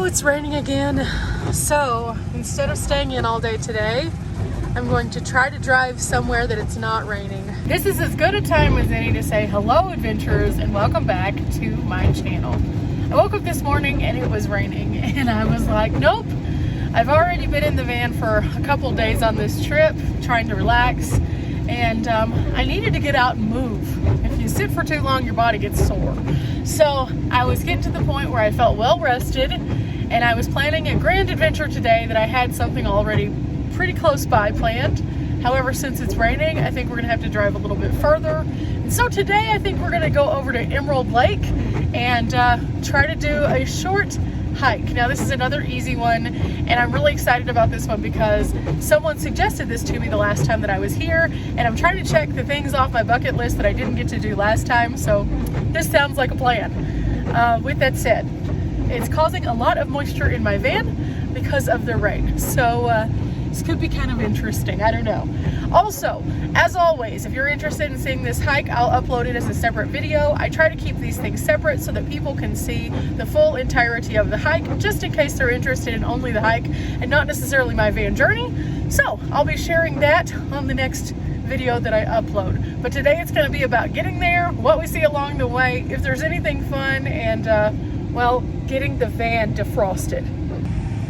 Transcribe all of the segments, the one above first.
Oh, it's raining again. So instead of staying in all day today, I'm going to try to drive somewhere that it's not raining. This is as good a time as any to say hello, adventurers, and welcome back to my channel. I woke up this morning and it was raining, and I was like, nope. I've already been in the van for a couple days on this trip, trying to relax, and I needed to get out and move. If you sit for too long, your body gets sore. So I was getting to the point where I felt well rested, and I was planning a grand adventure today that I had something already pretty close by planned. However, since it's raining, I think we're gonna have to drive a little bit further. And so today I think we're gonna go over to Emerald Lake and try to do a short hike. Now this is another easy one, and I'm really excited about this one because someone suggested this to me the last time that I was here, and I'm trying to check the things off my bucket list that I didn't get to do last time, so this sounds like a plan. With that said, it's causing a lot of moisture in my van because of the rain, so this could be kind of interesting. I don't know. Also, as always, if you're interested in seeing this hike, I'll upload it as a separate video. I try to keep these things separate so that people can see the full entirety of the hike, just in case they're interested in only the hike and not necessarily my van journey. So I'll be sharing that on the next video that I upload. But today it's going to be about getting there, what we see along the way, if there's anything fun, and well, getting the van defrosted.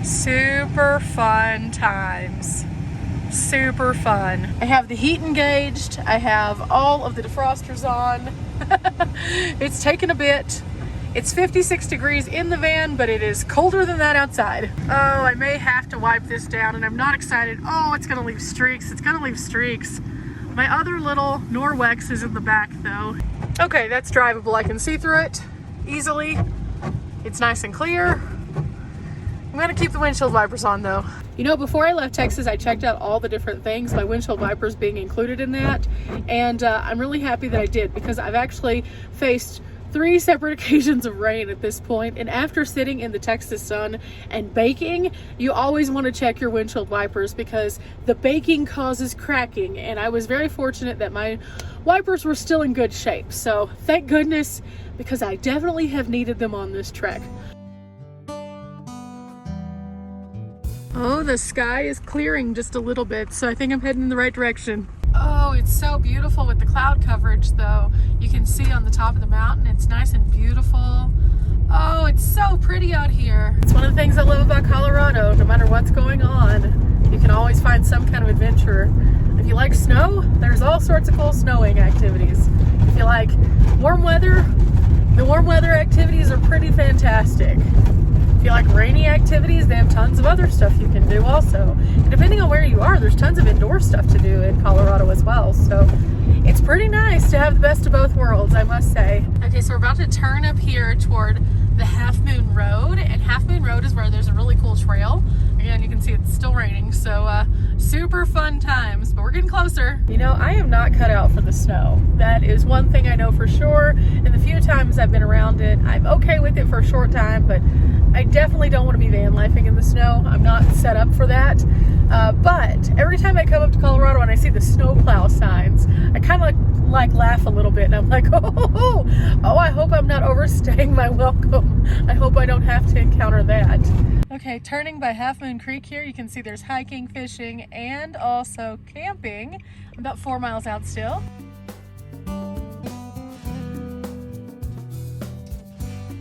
Super fun times. Super fun. I have the heat engaged. I have all of the defrosters on. It's taken a bit. It's 56 degrees in the van, but it is colder than that outside. Oh, I may have to wipe this down, and I'm not excited. Oh, it's gonna leave streaks. It's gonna leave streaks. My other little Norwex is in the back though. Okay, that's drivable. I can see through it easily. It's nice and clear. I'm gonna keep the windshield wipers on though. You know, before I left Texas, I checked out all the different things, my windshield wipers being included in that. And I'm really happy that I did, because I've actually faced 3 separate occasions of rain at this point. And after sitting in the Texas sun and baking, you always want to check your windshield wipers because the baking causes cracking. And I was very fortunate that my wipers were still in good shape. So thank goodness, because I definitely have needed them on this trek. Oh, the sky is clearing just a little bit, so I think I'm heading in the right direction. Oh, it's so beautiful with the cloud coverage though. You can see on the top of the mountain, it's nice and beautiful. Oh, it's so pretty out here. It's one of the things I love about Colorado. No matter what's going on, you can always find some kind of adventure. If you like snow, there's all sorts of cool snowing activities. If you like warm weather, the warm weather activities are pretty fantastic. If you like rainy activities, they have tons of other stuff you can do also. And depending on where you are, there's tons of indoor stuff to do in Colorado as well. So it's pretty nice to have the best of both worlds, I must say. Okay, so we're about to turn up here toward the Half Moon Road, and Half Moon Road is where there's a really cool trail. Again, you can see it's still raining, so super fun times, but we're getting closer. You know, I am not cut out for the snow. That is one thing I know for sure. And the few times I've been around it, I'm okay with it for a short time, but I definitely don't want to be van lifing in the snow. I'm not set up for that. But every time I come up to Colorado and I see the snowplow signs, I kind of like laugh a little bit, and I'm like, oh, I hope I'm not overstaying my welcome. I hope I don't have to encounter that. Okay, turning by Half Moon Creek here, you can see there's hiking, fishing, and also camping. I'm about 4 miles out still.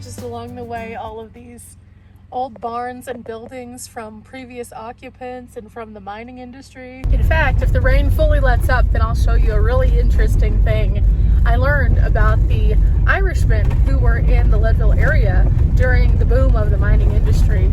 Just along the way, all of these old barns and buildings from previous occupants and from the mining industry. In fact, if the rain fully lets up, then I'll show you a really interesting thing I learned about the Irishmen who were in the Leadville area during the boom of the mining industry.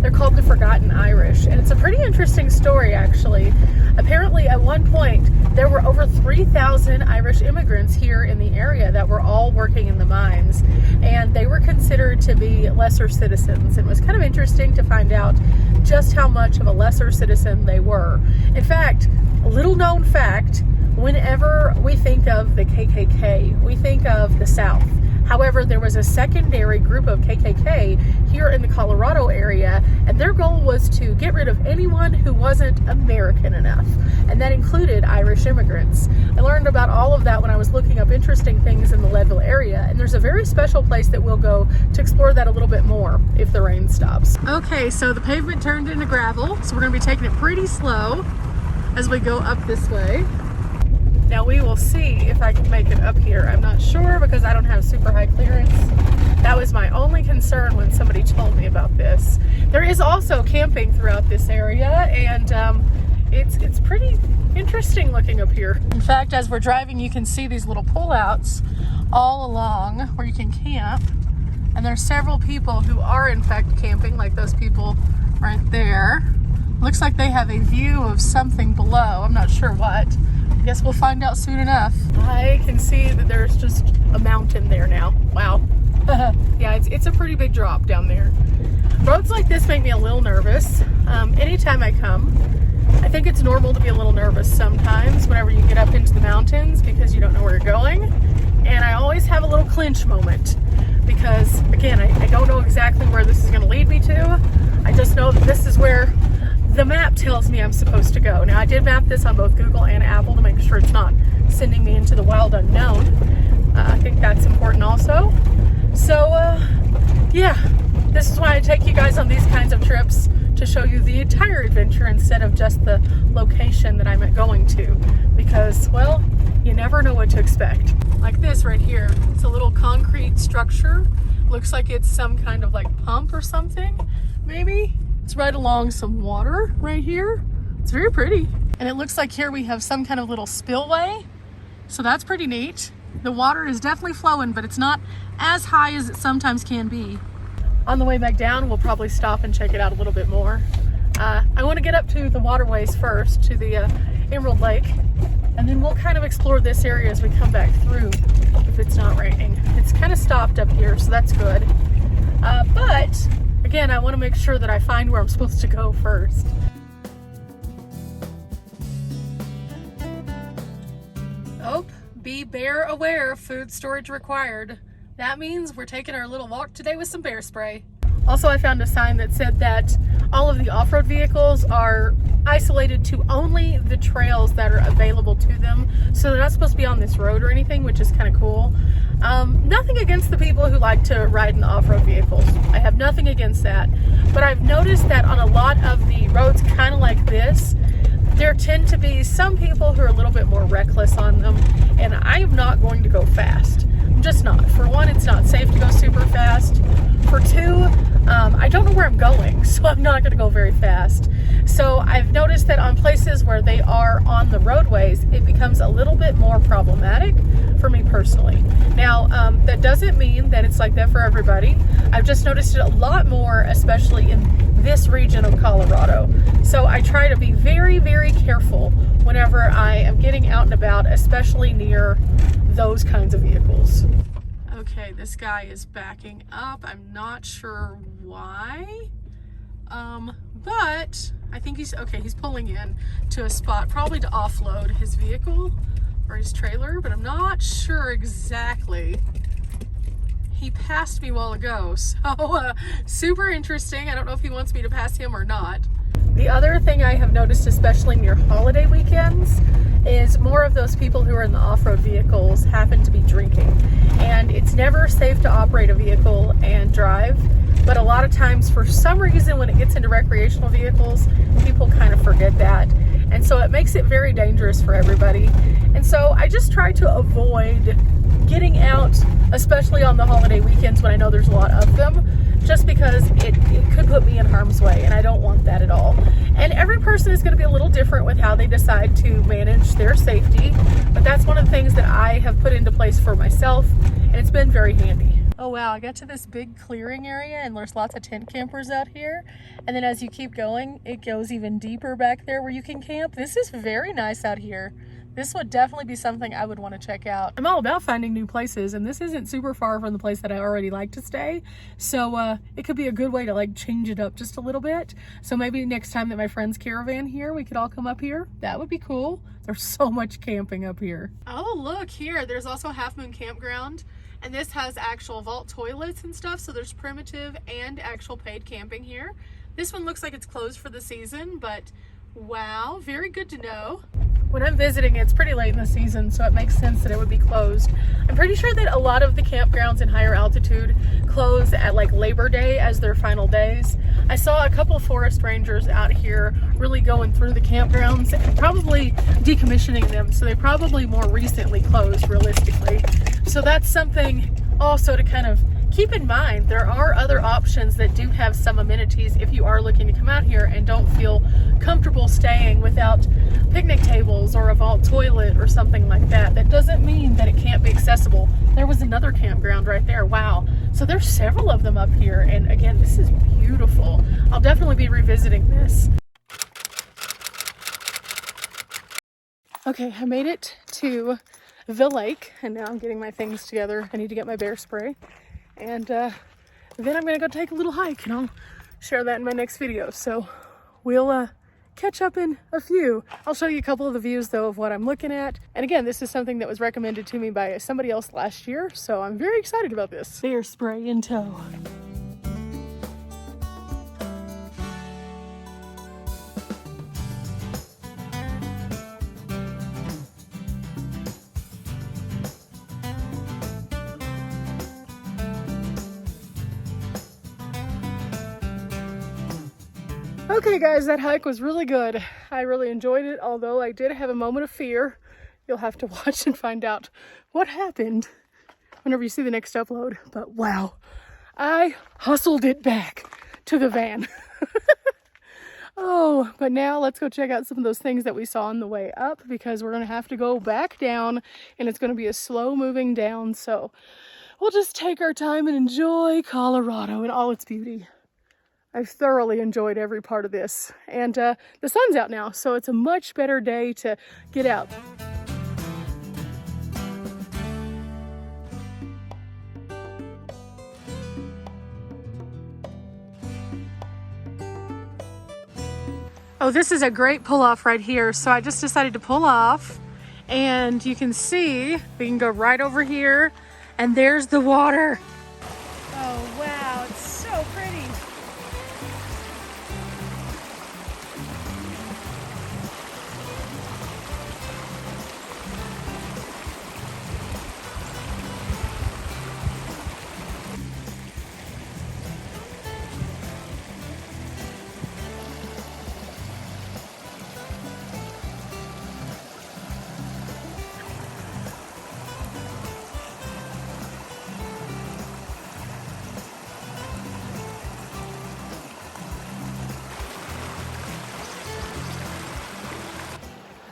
They're called the Forgotten Irish, and it's a pretty interesting story actually. Apparently at one point there were over 3,000 Irish immigrants here in the area that were all working in the mines, and they were considered to be lesser citizens. It was kind of interesting to find out just how much of a lesser citizen they were. In fact, a little known fact, whenever we think of the KKK, we think of the South. However, there was a secondary group of KKK here in the Colorado area, and their goal was to get rid of anyone who wasn't American enough, and that included Irish immigrants. I learned about all of that when I was looking up interesting things in the Leadville area, and there's a very special place that we'll go to explore that a little bit more if the rain stops. Okay, so the pavement turned into gravel, so we're going to be taking it pretty slow as we go up this way. Now we will see if I can make it up here. I'm not sure because I don't have super high clearance. That was my only concern when somebody told me about this. There is also camping throughout this area, and it's pretty interesting looking up here. In fact, as we're driving, you can see these little pullouts all along where you can camp. And there's several people who are in fact camping, like those people right there. Looks like they have a view of something below. I'm not sure what. I guess we'll find out soon enough. I can see that there's just a mountain there now. Wow. Yeah, it's a pretty big drop down there. Roads like this make me a little nervous. Anytime I come, I think it's normal to be a little nervous sometimes whenever you get up into the mountains because you don't know where you're going. And I always have a little clinch moment because, again, I don't know exactly where this is going to lead me to. I just know that this is where the map tells me I'm supposed to go. Now, I did map this on both Google and Apple to make sure it's not sending me into the wild unknown. I think that's important also. So, yeah, this is why I take you guys on these kinds of trips, to show you the entire adventure instead of just the location that I'm going to. Because, well, you never know what to expect. Like this right here. It's a little concrete structure. Looks like it's some kind of like pump or something, maybe. It's right along some water right here. It's very pretty. And it looks like here we have some kind of little spillway. So that's pretty neat. The water is definitely flowing, but it's not as high as it sometimes can be. On the way back down, we'll probably stop and check it out a little bit more. I want to get up to the waterways first, to the Emerald Lake, and then we'll kind of explore this area as we come back through if it's not raining. It's kind of stopped up here, so that's good. But again, I want to make sure that I find where I'm supposed to go first. Oh, be bear aware, food storage required. That means we're taking our little walk today with some bear spray. Also, I found a sign that said that all of the off-road vehicles are isolated to only the trails that are available to them. So they're not supposed to be on this road or anything, which is kind of cool. Nothing against the people who like to ride in the off-road vehicles. I have nothing against that. But I've noticed that on a lot of the roads kind of like this, there tend to be some people who are a little bit more reckless on them, and I am not going to go fast. I'm just not. For one, it's not safe to go super fast. For two, I don't know where I'm going, so I'm not going to go very fast. So I've noticed that on places where they are on the roadways, it becomes a little bit more problematic for me personally. Now, that doesn't mean that it's like that for everybody. I've just noticed it a lot more, especially in this region of Colorado. So I try to be very, very careful whenever I am getting out and about, especially near those kinds of vehicles. Okay, this guy is backing up. I'm not sure why, but I think he's pulling in to a spot, probably to offload his vehicle or his trailer, but I'm not sure exactly. He passed me a while ago, so super interesting. I don't know if he wants me to pass him or not. The other thing I have noticed, especially near holiday weekends, is more of those people who are in the off-road vehicles happen to be drinking. And it's never safe to operate a vehicle and drive, but a lot of times, for some reason, when it gets into recreational vehicles, people kind of forget that. And so it makes it very dangerous for everybody. And so I just try to avoid getting out, especially on the holiday weekends when I know there's a lot of them, just because it could put me in harm's way, and I don't want that at all. And every person is going to be a little different with how they decide to manage their safety, but that's one of the things that I have put into place for myself, and it's been very handy. Oh wow, I got to this big clearing area and there's lots of tent campers out here. And then as you keep going, it goes even deeper back there where you can camp. This is very nice out here. This would definitely be something I would want to check out. I'm all about finding new places, and this isn't super far from the place that I already like to stay. So it could be a good way to like change it up just a little bit. So maybe next time that my friends caravan here, we could all come up here. That would be cool. There's so much camping up here. Oh, look here. There's also Half Moon Campground. And this has actual vault toilets and stuff, so there's primitive and actual paid camping here. This one looks like it's closed for the season, but wow, very good to know. When I'm visiting, it's pretty late in the season, so it makes sense that it would be closed. I'm pretty sure that a lot of the campgrounds in higher altitude close at like Labor Day as their final days. I saw a couple forest rangers out here really going through the campgrounds and probably decommissioning them, so they probably more recently closed realistically. So that's something also to kind of keep in mind. There are other options that do have some amenities if you are looking to come out here and don't feel comfortable staying without picnic tables or a vault toilet or something like that. That doesn't mean that it can't be accessible. There was another campground right there. Wow. So there's several of them up here, and again, this is beautiful. I'll definitely be revisiting this. Okay, I made it to the lake, and now I'm getting my things together. I need to get my bear spray. And then I'm gonna go take a little hike, and I'll share that in my next video. So we'll catch up in a few. I'll show you a couple of the views though of what I'm looking at. And again, this is something that was recommended to me by somebody else last year, so I'm very excited about this. Bear spray in tow. Okay guys, that hike was really good. I really enjoyed it, although I did have a moment of fear. You'll have to watch and find out what happened whenever you see the next upload. But wow, I hustled it back to the van. Oh, but now let's go check out some of those things that we saw on the way up, because we're gonna have to go back down, and it's gonna be a slow moving down. So we'll just take our time and enjoy Colorado in all its beauty. I've thoroughly enjoyed every part of this, and the sun's out now, so it's a much better day to get out. Oh, this is a great pull-off right here. So I just decided to pull off, and you can see we can go right over here, and there's the water. Oh wow, it's so pretty.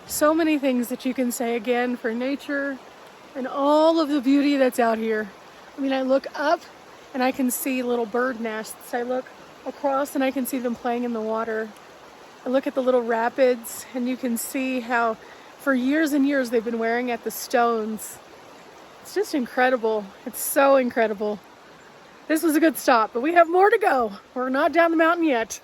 So many things that you can say again for nature and all of the beauty that's out here. I mean, I look up and I can see little bird nests. I look across and I can see them playing in the water. I look at the little rapids and you can see how for years and years they've been wearing at the stones. It's just incredible. It's so incredible. This was a good stop, but we have more to go. We're not down the mountain yet.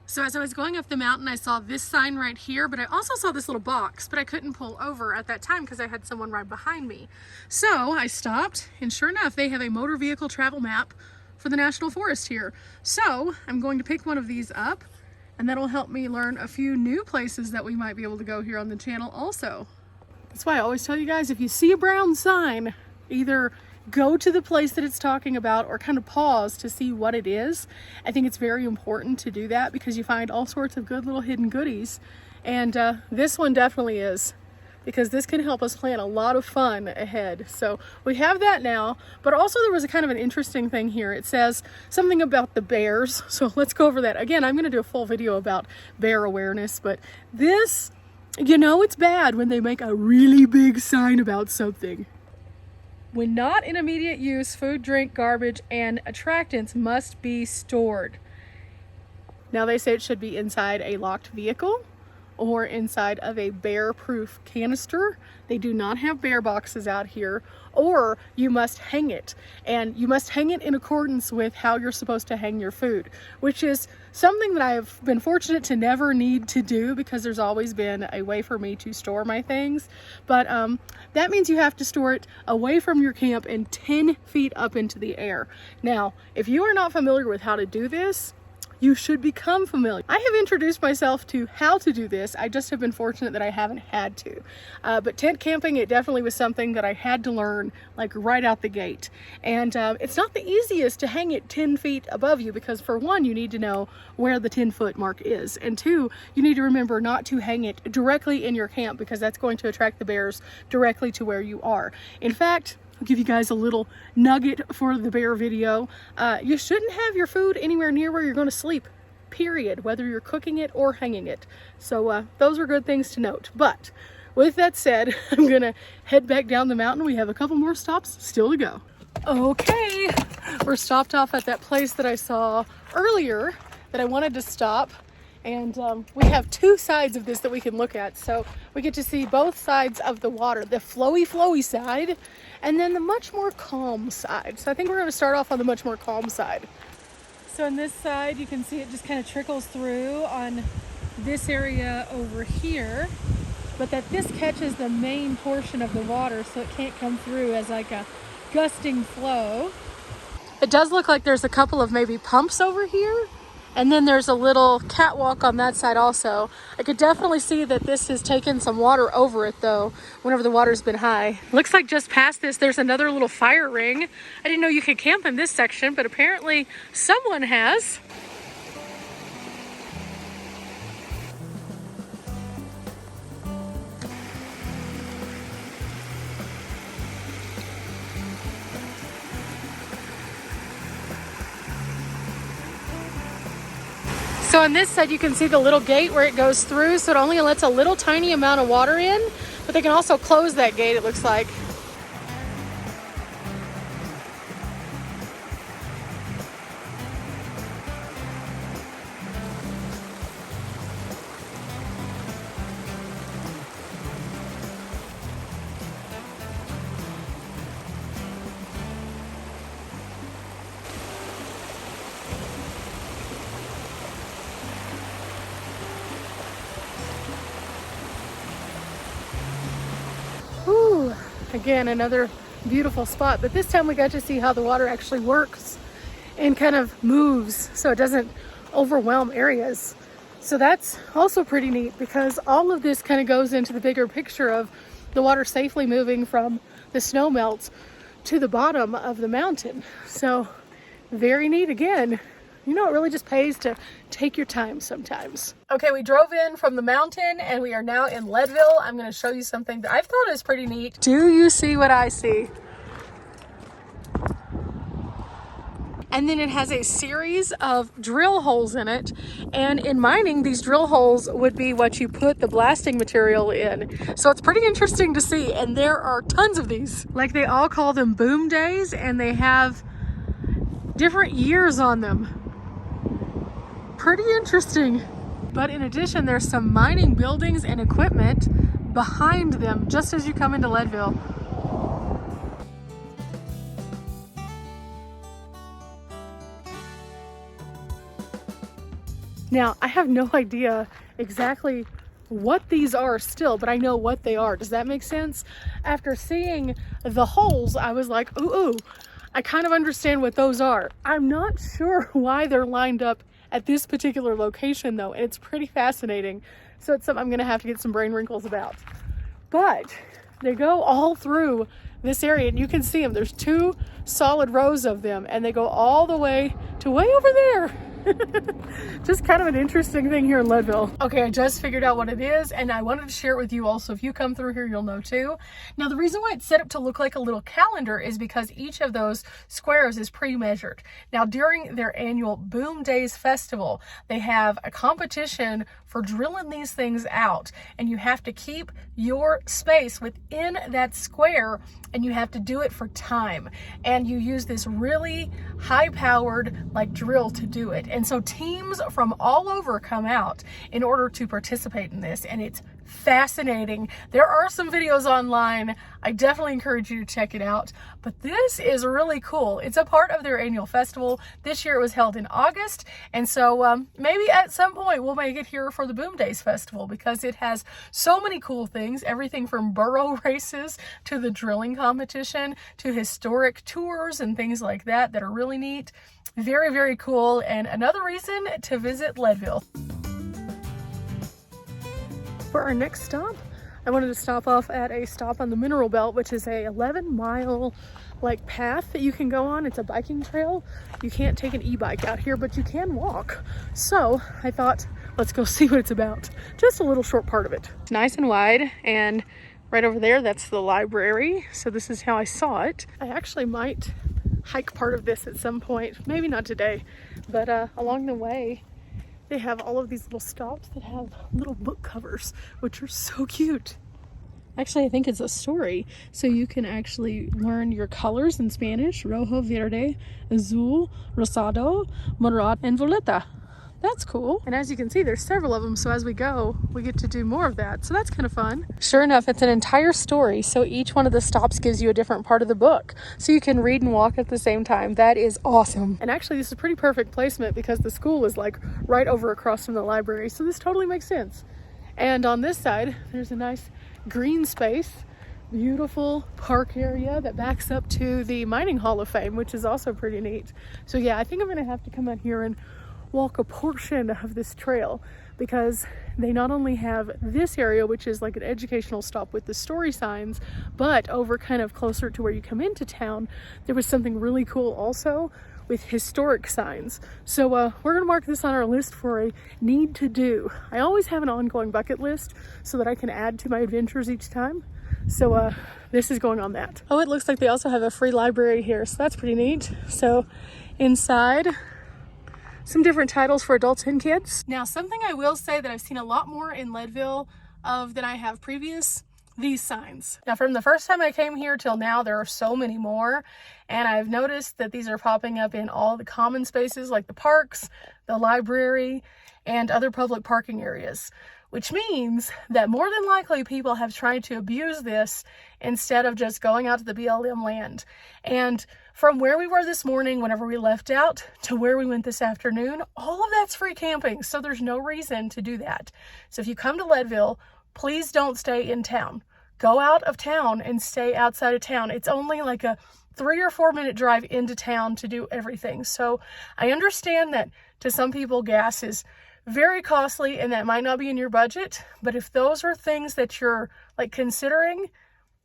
So as I was going up the mountain, I saw this sign right here, but I also saw this little box, but I couldn't pull over at that time because I had someone right behind me. So I stopped, and sure enough, they have a motor vehicle travel map for the National Forest here. So I'm going to pick one of these up, and that'll help me learn a few new places that we might be able to go here on the channel also. That's why I always tell you guys, if you see a brown sign, either go to the place that it's talking about or kind of pause to see what it is. I think it's very important to do that because you find all sorts of good little hidden goodies. And this one definitely is, because this can help us plan a lot of fun ahead. So we have that now, but also there was a kind of an interesting thing here. It says something about the bears. So let's go over that. Again, I'm gonna do a full video about bear awareness, but this, you know, it's bad when they make a really big sign about something. When not in immediate use, food, drink, garbage, and attractants must be stored. Now they say it should be inside a locked vehicle or inside of a bear-proof canister. They do not have bear boxes out here, or you must hang it. And you must hang it in accordance with how you're supposed to hang your food, which is something that I've been fortunate to never need to do because there's always been a way for me to store my things. But that means you have to store it away from your camp and 10 feet up into the air. Now, if you are not familiar with how to do this, you should become familiar. I have introduced myself to how to do this. I just have been fortunate that I haven't had to. But tent camping, it definitely was something that I had to learn like right out the gate. And it's not the easiest to hang it 10 feet above you because for one, you need to know where the 10-foot mark is. And two, you need to remember not to hang it directly in your camp because that's going to attract the bears directly to where you are. In fact, I'll give you guys a little nugget for the bear video. You shouldn't have your food anywhere near where you're going to sleep, period, whether you're cooking it or hanging it. So those are good things to note. But with that said, I'm going to head back down the mountain. We have a couple more stops still to go. Okay, we're stopped off at that place that I saw earlier that I wanted to stop. And we have two sides of this that we can look at. So we get to see both sides of the water, the flowy side, and then the much more calm side. So I think we're going to start off on the much more calm side. So on this side, you can see it just kind of trickles through on this area over here, but that this catches the main portion of the water, so it can't come through as like a gusting flow. It does look like there's a couple of maybe pumps over here. And then there's a little catwalk on that side also. I could definitely see that this has taken some water over it though, whenever the water's been high. Looks like just past this, there's another little fire ring. I didn't know you could camp in this section, but apparently someone has. So on this side, you can see the little gate where it goes through, so it only lets a little tiny amount of water in, but they can also close that gate, it looks like. Ooh, again, another beautiful spot, but this time we got to see how the water actually works and kind of moves so it doesn't overwhelm areas. So that's also pretty neat because all of this kind of goes into the bigger picture of the water safely moving from the snow melt to the bottom of the mountain. So very neat again. You know, it really just pays to take your time sometimes. Okay, we drove in from the mountain and we are now in Leadville. I'm going to show you something that I've thought is pretty neat. Do you see what I see? And then it has a series of drill holes in it. And in mining, these drill holes would be what you put the blasting material in. So it's pretty interesting to see. And there are tons of these. Like they all call them boom days and they have different years on them. Pretty interesting. But in addition, there's some mining buildings and equipment behind them just as you come into Leadville. Now, I have no idea exactly what these are still, but I know what they are. Does that make sense? After seeing the holes, I was like, ooh, I kind of understand what those are. I'm not sure why they're lined up at this particular location though, and it's pretty fascinating. So it's something I'm gonna have to get some brain wrinkles about. But they go all through this area and you can see them. There's two solid rows of them and they go all the way to way over there. Just kind of an interesting thing here in Leadville. Okay, I just figured out what it is and I wanted to share it with you also. If you come through here, you'll know too. Now, the reason why it's set up to look like a little calendar is because each of those squares is pre-measured. Now, during their annual Boom Days Festival, they have a competition for drilling these things out and you have to keep your space within that square and you have to do it for time. And you use this really high-powered like drill to do it. And so teams from all over come out in order to participate in this, and it's fascinating. There are some videos online. I definitely encourage you to check it out, but this is really cool. It's a part of their annual festival. This year it was held in August, and so maybe at some point we'll make it here for the Boom Days Festival, because it has so many cool things, everything from burro races to the drilling competition to historic tours and things like that that are really neat. Very, very cool, and another reason to visit Leadville. For our next stop, I wanted to stop off at a stop on the Mineral Belt, which is a 11-mile like path that you can go on. It's a biking trail. You can't take an e-bike out here, but you can walk. So I thought, let's go see what it's about. Just a little short part of it. It's nice and wide, and right over there, that's the library. So this is how I saw it. I actually might hike part of this at some point. Maybe not today, but along the way, they have all of these little stops that have little book covers, which are so cute. Actually, I think it's a story, so you can actually learn your colors in Spanish: rojo, verde, azul, rosado, morado, and violeta. That's cool. And as you can see, there's several of them, so as we go, we get to do more of that. So that's kind of fun. Sure enough, it's an entire story, so each one of the stops gives you a different part of the book, so you can read and walk at the same time. That is awesome. And actually, this is pretty perfect placement because the school is like right over across from the library, so this totally makes sense. And on this side, there's a nice green space, beautiful park area that backs up to the Mining Hall of Fame, which is also pretty neat. So yeah, I think I'm gonna have to come out here and walk a portion of this trail, because they not only have this area, which is like an educational stop with the story signs, but over kind of closer to where you come into town, there was something really cool also with historic signs. So we're gonna mark this on our list for a need to do. I always have an ongoing bucket list so that I can add to my adventures each time. So this is going on that. Oh, it looks like they also have a free library here, so that's pretty neat. So inside, some different titles for adults and kids. Now, something I will say that I've seen a lot more in Leadville of than I have previous, these signs. Now, from the first time I came here till now, there are so many more, and I've noticed that these are popping up in all the common spaces like the parks, the library, and other public parking areas, which means that more than likely people have tried to abuse this instead of just going out to the BLM land. And from where we were this morning, whenever we left out, to where we went this afternoon, all of that's free camping, so there's no reason to do that. So if you come to Leadville, please don't stay in town. Go out of town and stay outside of town. It's only like a 3 or 4 minute drive into town to do everything. So I understand that to some people gas is very costly and that might not be in your budget, but if those are things that you're like considering,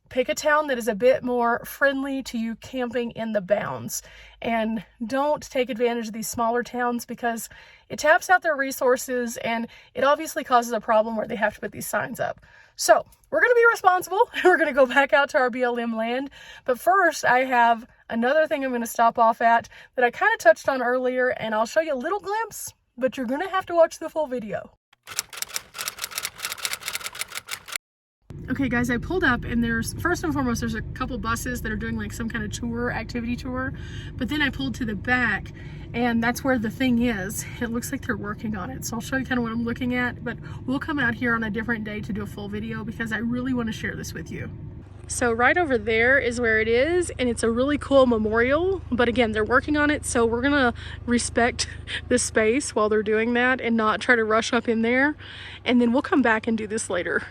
pick a town that is a bit more friendly to you camping in the bounds, and don't take advantage of these smaller towns because it taps out their resources and it obviously causes a problem where they have to put these signs up. So we're going to be responsible. We're going to go back out to our BLM land. But first, I have another thing I'm going to stop off at that I kind of touched on earlier, and I'll show you a little glimpse, but you're going to have to watch the full video. Okay guys, I pulled up and there's, first and foremost, there's a couple buses that are doing like some kind of tour, activity tour, but then I pulled to the back and that's where the thing is. It looks like they're working on it. So I'll show you kind of what I'm looking at, but we'll come out here on a different day to do a full video because I really want to share this with you. So right over there is where it is, and it's a really cool memorial, but again, they're working on it, so we're gonna respect the space while they're doing that and not try to rush up in there, and then we'll come back and do this later.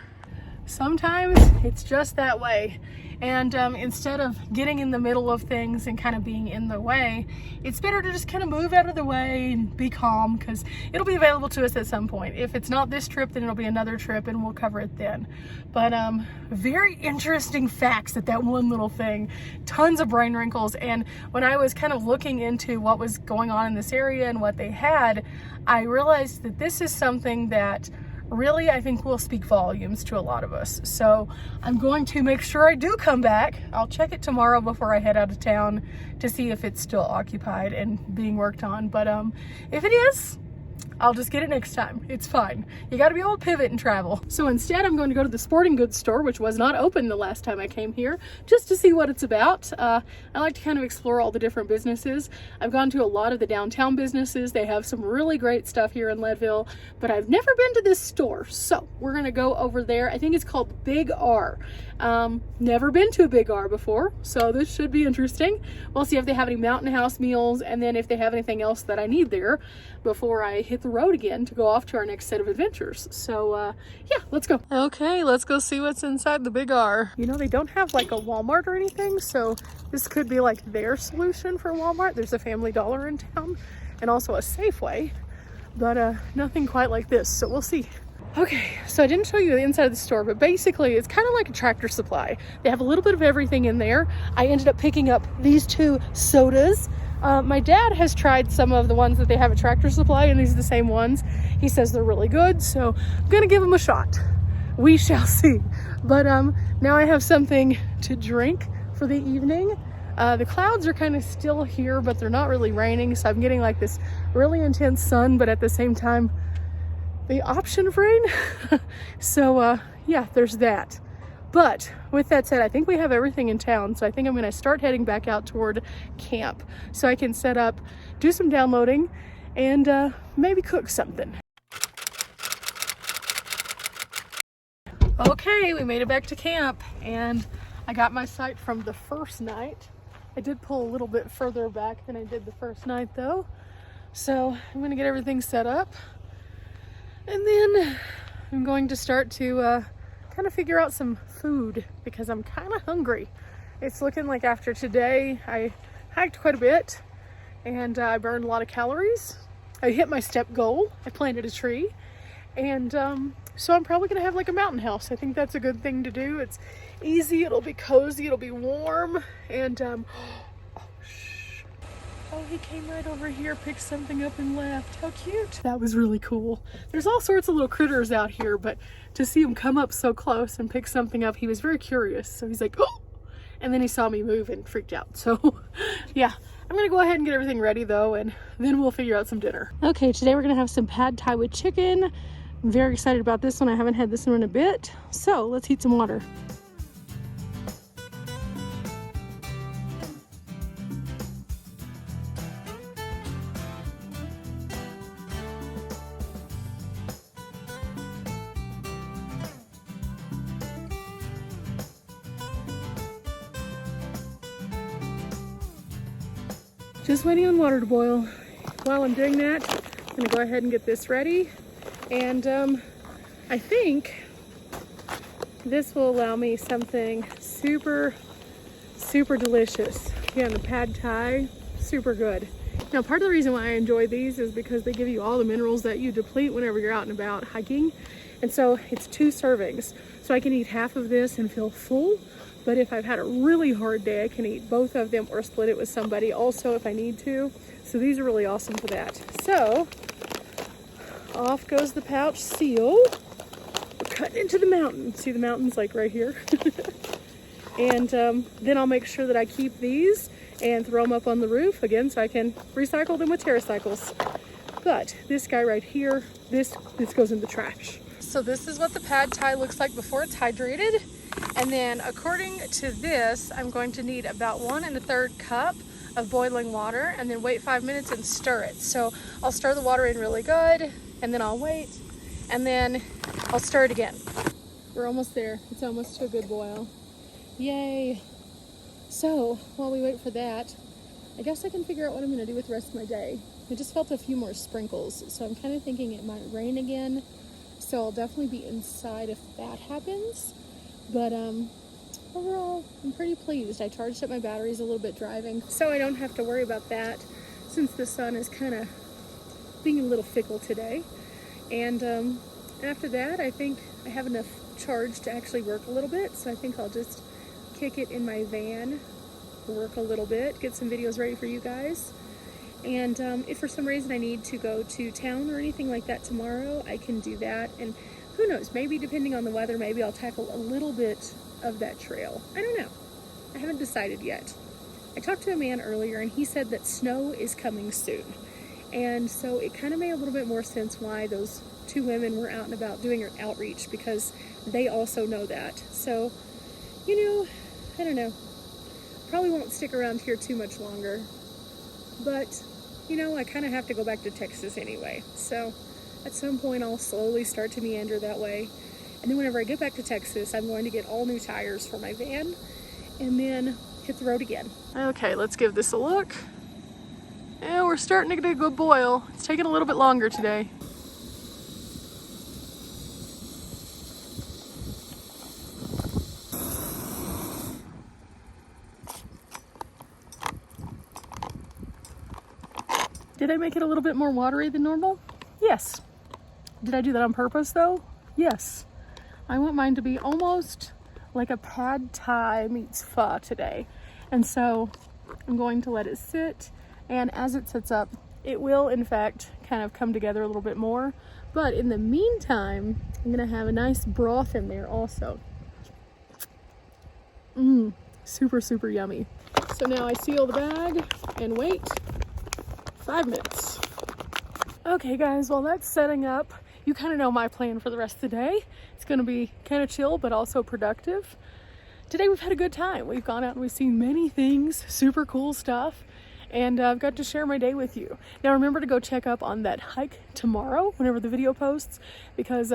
Sometimes it's just that way, and instead of getting in the middle of things and kind of being in the way, it's better to just kind of move out of the way and be calm, because it'll be available to us at some point. If it's not this trip, then it'll be another trip and we'll cover it then. But very interesting facts at that one little thing. Tons of brain wrinkles, and when I was kind of looking into what was going on in this area and what they had, I realized that this is something that really, I think will speak volumes to a lot of us. So I'm going to make sure I do come back. I'll check it tomorrow before I head out of town to see if it's still occupied and being worked on. But if it is, I'll just get it next time. It's fine. You got to be able to pivot and travel. So instead, I'm going to go to the sporting goods store, which was not open the last time I came here, just to see what it's about. I like to kind of explore all the different businesses. I've gone to a lot of the downtown businesses. They have some really great stuff here in Leadville, but I've never been to this store. So we're going to go over there. I think it's called Big R. Never been to a Big R before, so this should be interesting. We'll see if they have any Mountain House meals, and then if they have anything else that I need there before I hit the road again to go off to our next set of adventures. So yeah, let's go. Okay, let's go see what's inside the Big R. You know, they don't have like a Walmart or anything, so this could be like their solution for Walmart. There's a Family Dollar in town and also a Safeway, but nothing quite like this, so we'll see. Okay, so I didn't show you the inside of the store, but basically it's kind of like a Tractor Supply. They have a little bit of everything in there. I ended up picking up these 2 sodas. My dad has tried some of the ones that they have at Tractor Supply, and these are the same ones. He says they're really good, so I'm gonna give them a shot. We shall see. But now I have something to drink for the evening. The clouds are kind of still here, but they're not really raining, so I'm getting like this really intense sun, but at the same time, the option of rain. So yeah, there's that. But with that said, I think we have everything in town, so I think I'm going to start heading back out toward camp so I can set up, do some downloading, and maybe cook something. Okay, we made it back to camp, and I got my site from the first night. I did pull a little bit further back than I did the first night though. So I'm going to get everything set up. And then I'm going to start to kind of figure out some food because I'm kind of hungry. It's looking like after today, I hiked quite a bit and I burned a lot of calories. I hit my step goal. I planted a tree. And so I'm probably gonna have like a mountain house. I think that's a good thing to do. It's easy, it'll be cozy, it'll be warm. And oh, he came right over here, picked something up and left. How cute. That was really cool. There's all sorts of little critters out here, but to see him come up so close and pick something up, he was very curious. So he's like, oh, and then he saw me move and freaked out. So yeah, I'm gonna go ahead and get everything ready though, and then we'll figure out some dinner. Okay, today we're gonna have some pad thai with chicken. I'm very excited about this one. I haven't had this one in a bit. So let's heat some water. Just waiting on water to boil. While I'm doing that, I'm gonna go ahead and get this ready. And I think this will allow me something super, super delicious. Again, the pad thai, super good. Now, part of the reason why I enjoy these is because they give you all the minerals that you deplete whenever you're out and about hiking. And so it's 2 servings. So I can eat half of this and feel full. But if I've had a really hard day, I can eat both of them or split it with somebody also if I need to. So these are really awesome for that. So off goes the pouch seal. We're cutting into the mountain. See the mountain's like right here. And then I'll make sure that I keep these and throw them up on the roof again so I can recycle them with TerraCycles. But this guy right here, this goes in the trash. So this is what the pad thai looks like before it's hydrated. And then according to this, I'm going to need about 1 1/3 cup of boiling water and then wait 5 minutes and stir it. So I'll stir the water in really good and then I'll wait and then I'll stir it again. We're almost there. It's almost to a good boil. Yay. So while we wait for that, I guess I can figure out what I'm gonna do with the rest of my day. I just felt a few more sprinkles. So I'm kind of thinking it might rain again. So I'll definitely be inside if that happens. But overall, I'm pretty pleased. I charged up my batteries a little bit driving, so I don't have to worry about that since the sun is kind of being a little fickle today. And after that, I think I have enough charge to actually work a little bit, so I think I'll just kick it in my van, work a little bit, get some videos ready for you guys. And if for some reason I need to go to town or anything like that tomorrow, I can do that. And who knows, maybe depending on the weather, maybe I'll tackle a little bit of that trail. I don't know. I haven't decided yet. I talked to a man earlier and he said that snow is coming soon. And so it kind of made a little bit more sense why those two women were out and about doing outreach, because they also know that. So, you know, I don't know. Probably won't stick around here too much longer. But, you know, I kind of have to go back to Texas anyway. So at some point I'll slowly start to meander that way. And then whenever I get back to Texas, I'm going to get all new tires for my van and then hit the road again. Okay, let's give this a look. And we're starting to get a good boil. It's taking a little bit longer today. Did I make it a little bit more watery than normal? Yes. Did I do that on purpose though? Yes. I want mine to be almost like a pad thai meets pho today. And so I'm going to let it sit, and as it sits up, it will in fact kind of come together a little bit more. But in the meantime, I'm gonna have a nice broth in there also. Super, super yummy. So now I seal the bag and wait 5 minutes. Okay guys, while that's setting up, you kind of know my plan for the rest of the day. It's going to be kind of chill, but also productive. Today we've had a good time. We've gone out and we've seen many things, super cool stuff, and I've got to share my day with you. Now remember to go check up on that hike tomorrow whenever the video posts, because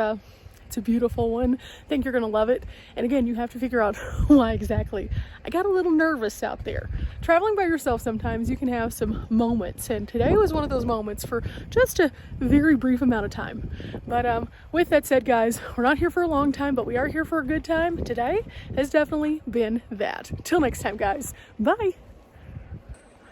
it's a beautiful one. I think you're gonna love it. And again, you have to figure out why exactly. I got a little nervous out there. Traveling by yourself, sometimes you can have some moments, and today was one of those moments for just a very brief amount of time. But with that said, guys, we're not here for a long time, but we are here for a good time. Today has definitely been that. Till next time, guys. Bye.